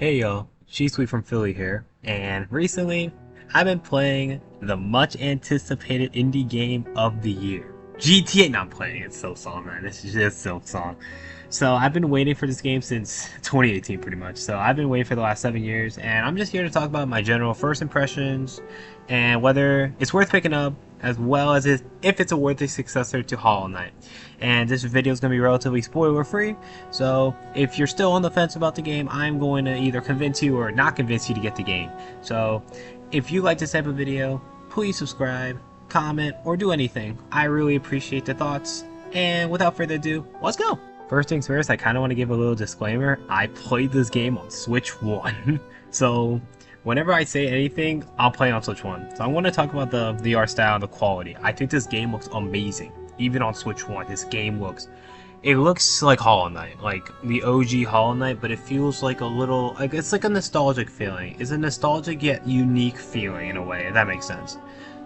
Hey y'all, She's Sweet from Philly here, and recently I've been playing the much anticipated indie game of the year. GTA, not playing it, Silksong, man. This is just Silksong. So I've been waiting for this game since 2018 pretty much. So I've been waiting for the last 7 years, and I'm just here to talk about my general first impressions and whether it's worth picking up, as well as if it's a worthy successor to Hollow Knight. And this video is going to be relatively spoiler free, so if you're still on the fence about the game, I'm going to either convince you or not convince you to get the game. So if you like this type of video, please subscribe, comment, or do anything. I really appreciate the thoughts, and without further ado, let's go! First things first, I kind of want to give a little disclaimer. I played this game on Switch 1, so whenever I say anything, I'll play on Switch 1. So I want to talk about the art style and the quality. I think this game looks amazing. Even on Switch 1, this game looks like Hollow Knight, like the OG Hollow Knight, but it feels like a little, like it's like a nostalgic feeling. It's a nostalgic yet unique feeling in a way, if that makes sense.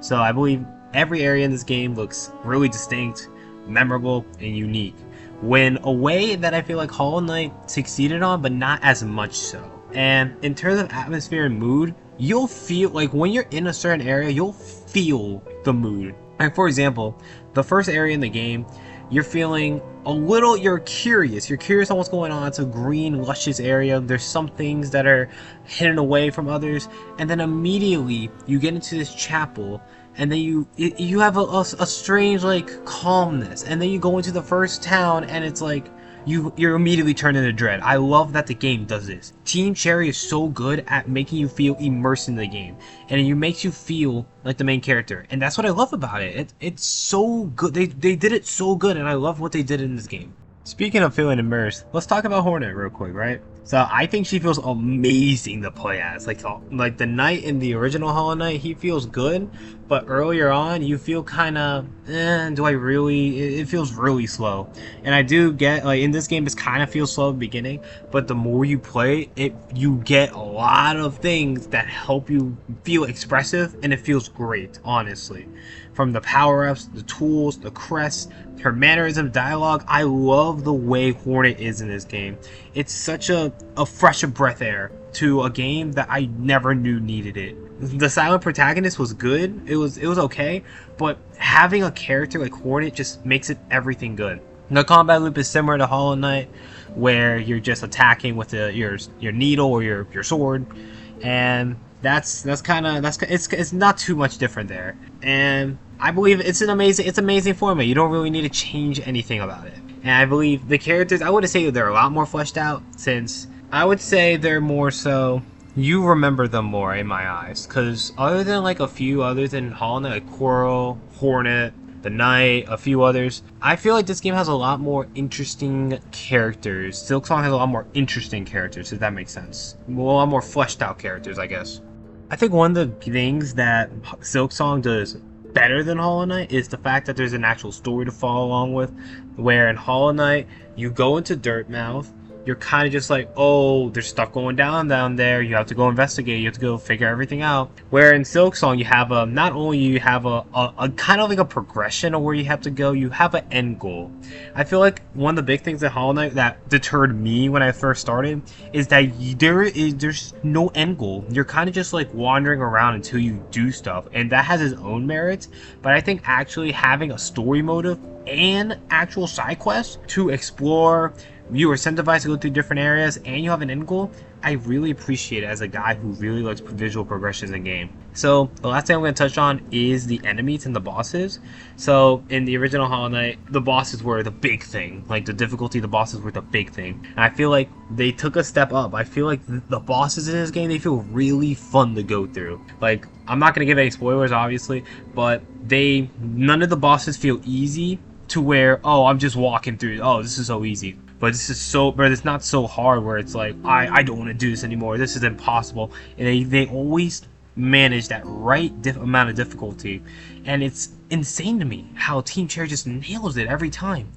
So I believe every area in this game looks really distinct, memorable, and unique, when a way that I feel like Hollow Knight succeeded on, but not as much so. And in terms of atmosphere and mood, you'll feel like when you're in a certain area, you'll feel the mood. Like for example, the first area in the game, you're feeling a little, you're curious on what's going on. It's a green, luscious area. There's some things that are hidden away from others, and then immediately you get into this chapel, and then you have a strange like calmness, and then you go into the first town, and it's like you're immediately turned into dread. I love that the game does this. Team Cherry is so good at making you feel immersed in the game, and it makes you feel like the main character, and that's what I love about it. It's so good. They did it so good, and I love what they did in this game. Speaking of feeling immersed, let's talk about Hornet real quick, right? So I think she feels amazing to play as. Like the Knight in the original Hollow Knight, he feels good, but earlier on you feel kind of, do I really? It feels really slow. And I do get, like in this game, it kind of feels slow at the beginning, but the more you play it, you get a lot of things that help you feel expressive, and it feels great, honestly. From the power-ups, the tools, the crests, her mannerism, dialogue, I love the way Hornet is in this game. It's such a fresh of breath air to a game that I never knew needed it. The silent protagonist was good, it was okay, but having a character like Hornet just makes it everything good. The combat loop is similar to Hollow Knight, where you're just attacking with your needle or your sword, and it's not too much different there. And I believe it's amazing format. You don't really need to change anything about it. And I believe the characters, I would say they're a lot more fleshed out, since I would say they're more so, you remember them more in my eyes. Because other than like a few others in Hollow Knight, like Coral, Hornet, the Knight, a few others, I feel like this game has a lot more interesting characters. Silksong has a lot more interesting characters, if that makes sense. A lot more fleshed out characters, I guess. I think one of the things that Silksong does better than Hollow Knight is the fact that there's an actual story to follow along with, where in Hollow Knight, you go into Dirtmouth, you're kind of just like, oh, there's stuff going down there, you have to go investigate, you have to go figure everything out. Where in Silksong, you have not only you have a kind of like a progression of where you have to go, you have an end goal. I feel like one of the big things at Hollow Knight that deterred me when I first started is that there's no end goal. You're kind of just like wandering around until you do stuff, and that has its own merits, but I think actually having a story motive and actual side quests to explore, you are incentivized to go through different areas, and you have an end goal, I really appreciate it as a guy who really likes visual progressions in game. So the last thing I'm going to touch on is the enemies and the bosses. So in the original Hollow Knight, the bosses were the big thing. Like the difficulty, the bosses were the big thing. And I feel like they took a step up. I feel like the bosses in this game, they feel really fun to go through. Like, I'm not going to give any spoilers, obviously, but none of the bosses feel easy to where, oh, I'm just walking through, oh, this is so easy. But it's not so hard where it's like, I don't want to do this anymore, this is impossible. And they always manage that right amount of difficulty, and it's insane to me how Team Cherry just nails it every time.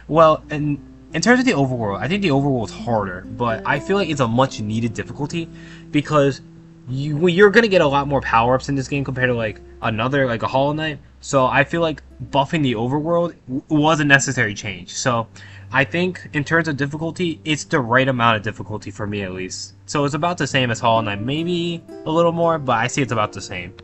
Well, and in terms of the overworld, I think the overworld is harder, but I feel like it's a much needed difficulty, because you're gonna get a lot more power-ups in this game compared to like a Hollow Knight. So I feel like buffing the overworld was a necessary change. So I think in terms of difficulty, it's the right amount of difficulty for me at least. So it's about the same as Hollow Knight, maybe a little more, but I see it's about the same.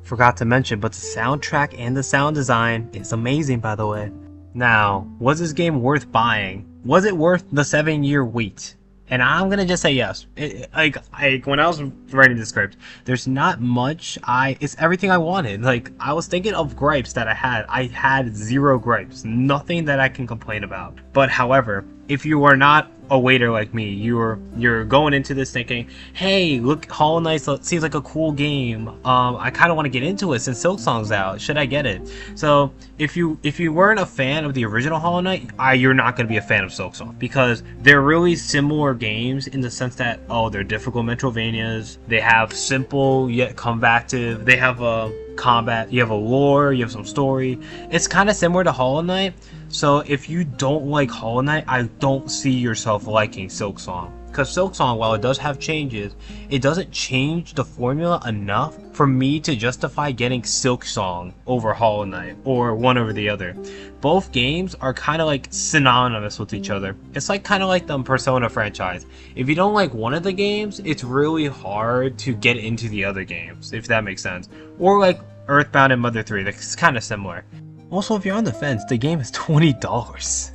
Forgot to mention, but the soundtrack and the sound design is amazing, by the way. Now, was this game worth buying? Was it worth the 7-year wait? And I'm gonna just say yes. When I was writing the script, there's not much. It's everything I wanted. Like, I was thinking of gripes that I had. I had 0 gripes, nothing that I can complain about. But however, if you are not a waiter like me, you're going into this thinking, hey, look, Hollow Knight seems like a cool game. I kind of want to get into it since Silksong's out. Should I get it? So if you weren't a fan of the original Hollow Knight, you're not going to be a fan of Silksong, because they're really similar games in the sense that, oh, they're difficult Metroidvanias. They have simple yet combative. They have a combat. You have a lore. You have some story. It's kind of similar to Hollow Knight. So if you don't like Hollow Knight, I don't see yourself liking Silksong. Because Silksong, while it does have changes, it doesn't change the formula enough for me to justify getting Silksong over Hollow Knight, or one over the other. Both games are kind of like synonymous with each other. It's like kind of like the Persona franchise. If you don't like one of the games, it's really hard to get into the other games, if that makes sense. Or like Earthbound and Mother 3, it's kind of similar. Also, if you're on the fence, the game is $20.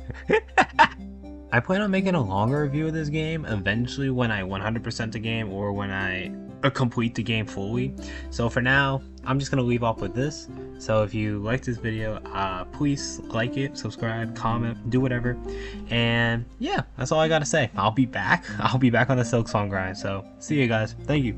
I plan on making a longer review of this game eventually when I 100% the game, or when I complete the game fully. So for now, I'm just going to leave off with this. So if you like this video, please like it, subscribe, comment, do whatever. And yeah, that's all I got to say. I'll be back. I'll be back on the Silksong grind. So see you guys. Thank you.